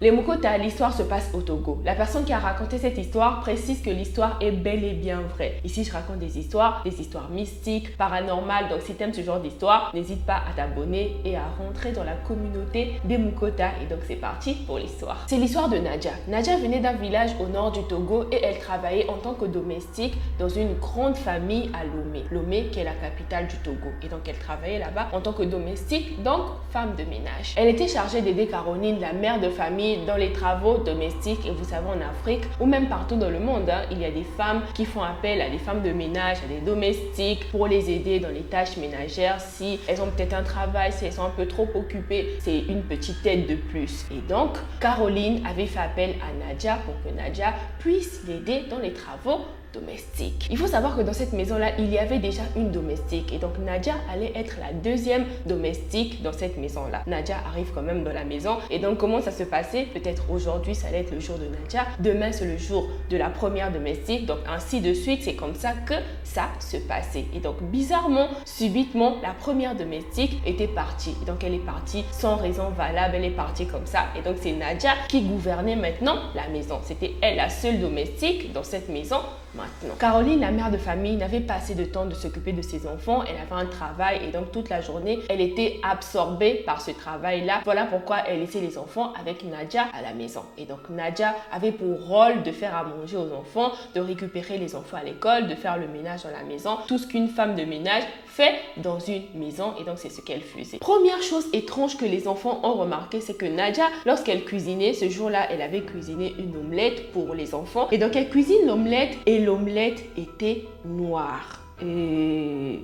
Les Mukota, l'histoire se passe au Togo. La personne qui a raconté cette histoire précise que l'histoire est bel et bien vraie. Ici, je raconte des histoires mystiques, paranormales. Donc, si tu aimes ce genre d'histoire, n'hésite pas à t'abonner et à rentrer dans la communauté des Mukota. Et donc, c'est parti pour l'histoire. C'est l'histoire de Nadia. Nadia venait d'un village au nord du Togo et elle travaillait en tant que domestique dans une grande famille à Lomé. Lomé, qui est la capitale du Togo. Et donc, elle travaillait là-bas en tant que domestique, donc femme de ménage. Elle était chargée d'aider Caroline, la mère de famille, dans les travaux domestiques. Et vous savez, en Afrique ou même partout dans le monde, il y a des femmes qui font appel à des femmes de ménage, à des domestiques pour les aider dans les tâches ménagères. Si elles ont peut-être un travail, si elles sont un peu trop occupées, c'est une petite aide de plus. Et donc, Caroline avait fait appel à Nadia pour que Nadia puisse l'aider dans les travaux domestique. Il faut savoir que dans cette maison-là, il y avait déjà une domestique et donc Nadia allait être la deuxième domestique dans cette maison-là. Nadia arrive quand même dans la maison et donc comment ça se passait? Peut-être aujourd'hui, ça allait être le jour de Nadia, demain c'est le jour de la première domestique, donc ainsi de suite. C'est comme ça que ça se passait. Et donc bizarrement, subitement, la première domestique était partie. Et donc elle est partie sans raison valable, elle est partie comme ça. Et donc c'est Nadia qui gouvernait maintenant la maison. C'était elle la seule domestique dans cette maison. Maintenant, Caroline, la mère de famille, n'avait pas assez de temps de s'occuper de ses enfants. Elle avait un travail et donc toute la journée, elle était absorbée par ce travail-là. Voilà pourquoi elle laissait les enfants avec Nadia à la maison. Et donc Nadia avait pour rôle de faire à manger aux enfants, de récupérer les enfants à l'école, de faire le ménage dans la maison. Tout ce qu'une femme de ménage fait dans une maison et donc c'est ce qu'elle faisait. Première chose étrange que les enfants ont remarqué, c'est que Nadia, lorsqu'elle cuisinait, ce jour-là, elle avait cuisiné une omelette pour les enfants. Et donc elle cuisine l'omelette et l'omelette était noire. Et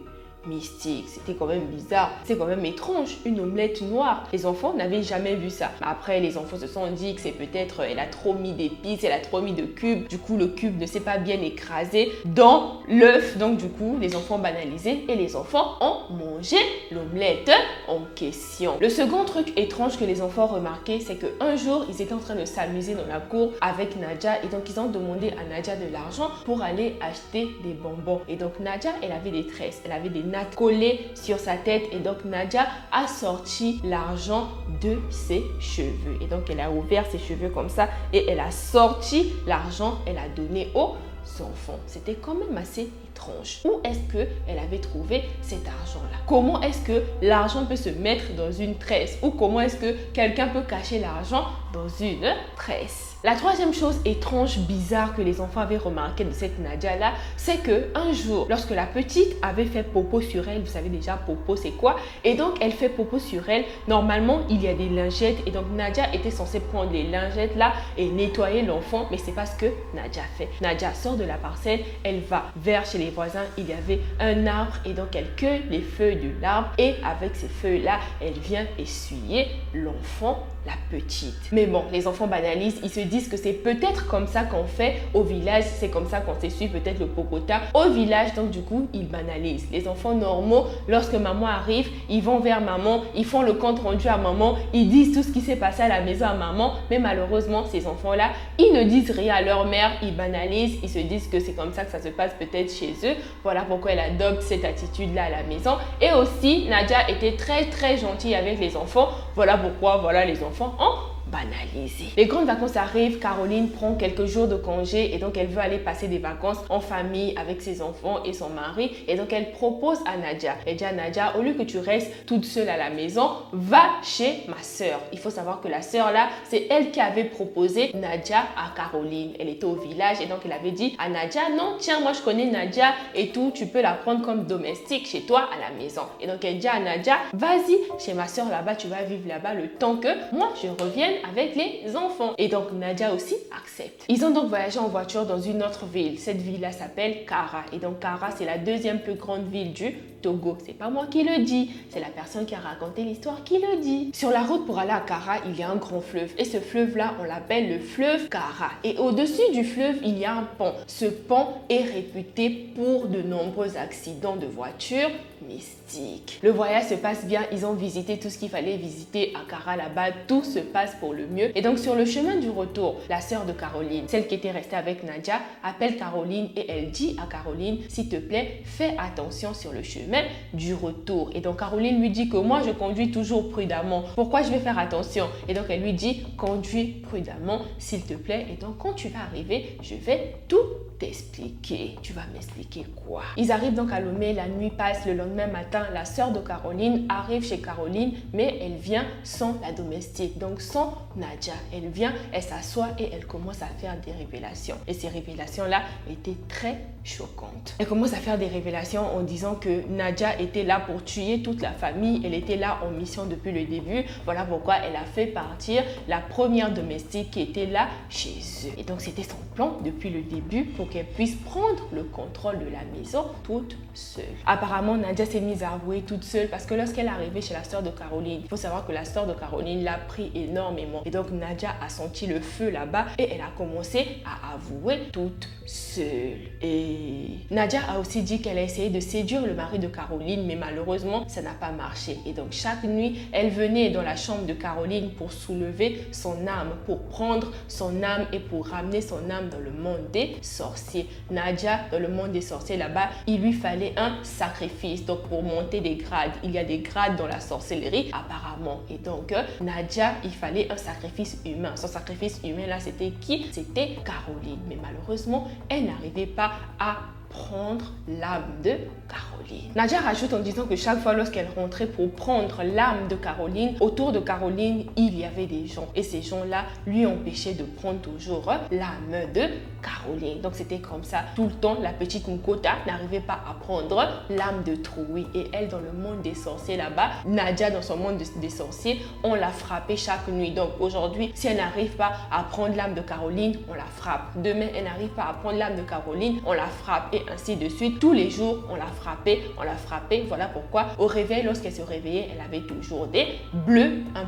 mystique, c'était quand même bizarre, c'est quand même étrange, une omelette noire. Les enfants n'avaient jamais vu ça. Après, les enfants se sont dit que c'est peut-être elle a trop mis d'épices, elle a trop mis de cubes, du coup le cube ne s'est pas bien écrasé dans l'œuf. Donc du coup, les enfants banalisaient et les enfants ont mangé l'omelette en question. Le second truc étrange que les enfants remarquaient, c'est qu'un jour, ils étaient en train de s'amuser dans la cour avec Nadia et donc ils ont demandé à Nadia de l'argent pour aller acheter des bonbons. Et donc Nadia, elle avait des tresses, elle avait des collé sur sa tête et donc Nadia a sorti l'argent de ses cheveux et donc elle a ouvert ses cheveux comme ça et elle a sorti l'argent, elle a donné aux enfants. C'était quand même assez étrange. Où est-ce qu'elle avait trouvé cet argent-là? Comment est-ce que l'argent peut se mettre dans une tresse? Ou comment est-ce que quelqu'un peut cacher l'argent dans une tresse? La troisième chose étrange, bizarre que les enfants avaient remarqué de cette Nadia-là, c'est qu'un jour, lorsque la petite avait fait popo sur elle, vous savez déjà popo c'est quoi? Et donc elle fait popo sur elle, normalement il y a des lingettes et donc Nadia était censée prendre les lingettes là et nettoyer l'enfant, mais c'est pas ce que Nadia fait. Nadia sort de la parcelle, elle va vers chez les voisins, il y avait un arbre et donc elle cueille les feuilles de l'arbre et avec ces feuilles là, elle vient essuyer l'enfant, la petite. Mais bon, les enfants banalisent, ils se disent que c'est peut-être comme ça qu'on fait au village, c'est comme ça qu'on s'essuie peut-être le popota au village, donc du coup, ils banalisent. Les enfants normaux, lorsque maman arrive, ils vont vers maman, ils font le compte rendu à maman, ils disent tout ce qui s'est passé à la maison à maman, mais malheureusement, ces enfants-là, ils ne disent rien à leur mère, ils banalisent, ils se disent que c'est comme ça que ça se passe peut-être chez eux. Voilà pourquoi elle adopte cette attitude-là à la maison. Et aussi, Nadia était très gentille avec les enfants. Voilà pourquoi, voilà, les enfants ont banalisé. Les grandes vacances arrivent, Caroline prend quelques jours de congé et donc elle veut aller passer des vacances en famille avec ses enfants et son mari et donc elle propose à Nadia. Elle dit à Nadia, au lieu que tu restes toute seule à la maison, va chez ma soeur. Il faut savoir que la soeur là, c'est elle qui avait proposé Nadia à Caroline. Elle était au village et donc elle avait dit à Nadia, non tiens moi je connais Nadia et tout, tu peux la prendre comme domestique chez toi à la maison. Et donc elle dit à Nadia, vas-y chez ma soeur là-bas, tu vas vivre là-bas le temps que moi je revienne avec les enfants. Et donc Nadia aussi accepte. Ils ont donc voyagé en voiture dans une autre ville. Cette ville-là s'appelle Kara. Et donc Kara, c'est la deuxième plus grande ville du Togo. C'est pas moi qui le dis, c'est la personne qui a raconté l'histoire qui le dit. Sur la route pour aller à Kara, il y a un grand fleuve. Et ce fleuve-là, on l'appelle le fleuve Kara. Et au-dessus du fleuve, il y a un pont. Ce pont est réputé pour de nombreux accidents de voitures mystique. Le voyage se passe bien, ils ont visité tout ce qu'il fallait visiter à Cara là-bas, tout se passe pour le mieux. Et donc sur le chemin du retour, la sœur de Caroline, celle qui était restée avec Nadia, appelle Caroline et elle dit à Caroline, s'il te plaît, fais attention sur le chemin du retour. Et donc Caroline lui dit que moi je conduis toujours prudemment, pourquoi je vais faire attention? Et donc elle lui dit, conduis prudemment s'il te plaît. Et donc quand tu vas arriver, je vais tout t'expliquer. Tu vas m'expliquer quoi? Ils arrivent donc à Lomé, la nuit passe, le lendemain matin, la sœur de Caroline arrive chez Caroline, mais elle vient sans la domestique, donc sans Nadia. Elle vient, elle s'assoit et elle commence à faire des révélations. Et ces révélations-là étaient très choquantes. Elle commence à faire des révélations en disant que Nadia était là pour tuer toute la famille, elle était là en mission depuis le début. Voilà pourquoi elle a fait partir la première domestique qui était là chez eux. Et donc c'était son plan depuis le début pour qu'elle puisse prendre le contrôle de la maison toute seule. Apparemment, Nadia s'est mise à avouer toute seule parce que lorsqu'elle est arrivée chez la sœur de Caroline, il faut savoir que la sœur de Caroline l'a pris énormément. Et donc Nadia a senti le feu là-bas et elle a commencé à avouer toute seule. Et Nadia a aussi dit qu'elle a essayé de séduire le mari de Caroline, mais malheureusement, ça n'a pas marché. Et donc chaque nuit, elle venait dans la chambre de Caroline pour soulever son âme, pour prendre son âme et pour ramener son âme dans le monde des sorciers. Nadia, dans le monde des sorciers là-bas, il lui fallait un sacrifice. Donc pour monter des grades, il y a des grades dans la sorcellerie apparemment. Et donc Nadia, il fallait un sacrifice humain. Son sacrifice humain là, c'était qui? C'était Caroline. Mais malheureusement, elle n'arrivait pas à prendre l'âme de Caroline. Nadia rajoute en disant que chaque fois lorsqu'elle rentrait pour prendre l'âme de Caroline, autour de Caroline, il y avait des gens. Et ces gens-là lui empêchaient de prendre toujours l'âme de Caroline. Donc c'était comme ça. Tout le temps, la petite Nkota n'arrivait pas à prendre l'âme de Troui. Et elle, dans le monde des sorciers là-bas, Nadia, dans son monde des sorciers, on l'a frappée chaque nuit. Donc aujourd'hui, si elle n'arrive pas à prendre l'âme de Caroline, on la frappe. Demain, elle n'arrive pas à prendre l'âme de Caroline, on la frappe. Et ainsi de suite. Tous les jours, on l'a frappée, on l'a frappée. Voilà pourquoi au réveil, lorsqu'elle se réveillait, elle avait toujours des bleus un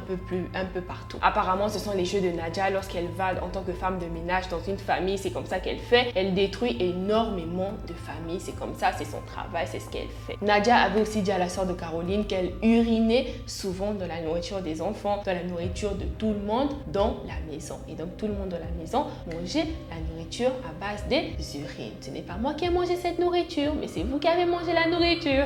peu partout. Apparemment, ce sont les jeux de Nadia lorsqu'elle va en tant que femme de ménage dans une famille. C'est comme ça qu'elle fait. Elle détruit énormément de familles. C'est comme ça, c'est son travail, c'est ce qu'elle fait. Nadia avait aussi dit à la sœur de Caroline qu'elle urinait souvent dans la nourriture des enfants, dans la nourriture de tout le monde dans la maison. Et donc, tout le monde dans la maison mangeait la nourriture à base des urines. Ce n'est pas moi qui ai mangé cette nourriture, mais c'est vous qui avez mangé la nourriture.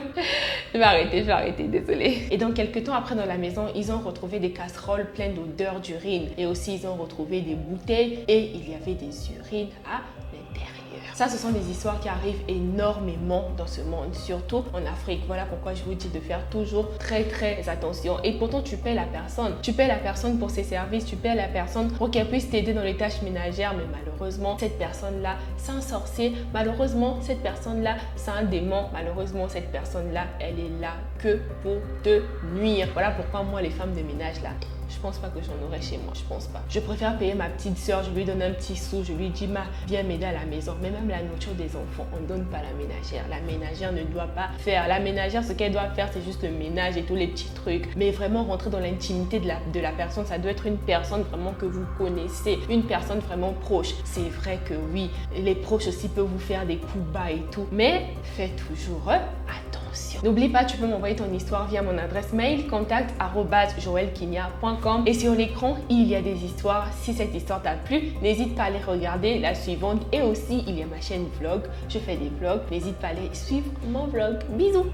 Je vais arrêter, désolée. Et donc, quelques temps après dans la maison, ils ont retrouvé des casseroles pleines d'odeur d'urine. Et aussi, ils ont retrouvé des bouteilles et il y avait des urines à l'intérieur. Ça, ce sont des histoires qui arrivent énormément dans ce monde, surtout en Afrique. Voilà pourquoi je vous dis de faire toujours très attention. Et pourtant, tu paies la personne. Tu paies la personne pour ses services, tu paies la personne pour qu'elle puisse t'aider dans les tâches ménagères. Mais malheureusement, cette personne-là, c'est un sorcier. Malheureusement, cette personne-là, c'est un démon. Malheureusement, cette personne-là, elle est là que pour te nuire. Voilà pourquoi moi, les femmes de ménage là, je pense pas que j'en aurais chez moi, je pense pas. Je préfère payer ma petite soeur, je lui donne un petit sou, je lui dis viens m'aider à la maison. Mais même la nourriture des enfants, on ne donne pas la ménagère. La ménagère ne doit pas faire. La ménagère, ce qu'elle doit faire, c'est juste le ménage et tous les petits trucs. Mais vraiment rentrer dans l'intimité de la personne, ça doit être une personne vraiment que vous connaissez, une personne vraiment proche. C'est vrai que oui, les proches aussi peuvent vous faire des coups bas et tout, mais faites toujours attention. N'oublie pas, tu peux m'envoyer ton histoire via mon adresse mail contact@joelkenya.com et sur l'écran, il y a des histoires. Si cette histoire t'a plu, n'hésite pas à aller regarder la suivante et aussi il y a ma chaîne vlog. Je fais des vlogs, n'hésite pas à aller suivre mon vlog. Bisous!